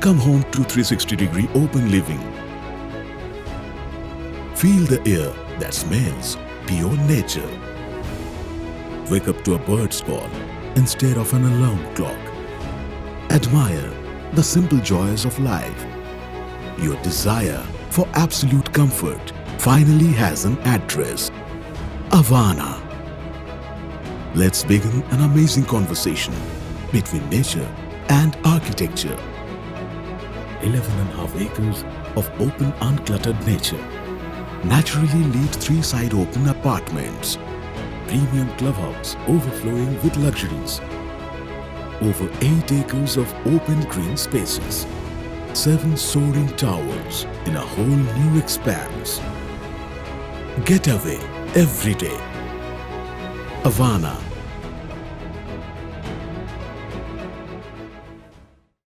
Come home to 360-degree open living. Feel the air that smells pure nature. Wake up to a bird's call instead of an alarm clock. Admire the simple joys of life. Your desire for absolute comfort finally has an address. Avana. Let's begin an amazing conversation between nature and architecture. 11.5 acres of open, uncluttered nature naturally lead 3 side open apartments. Premium clubhouse overflowing with luxuries. Over 8 acres of open green spaces. 7 soaring towers in a whole new expanse. Getaway every day. Avana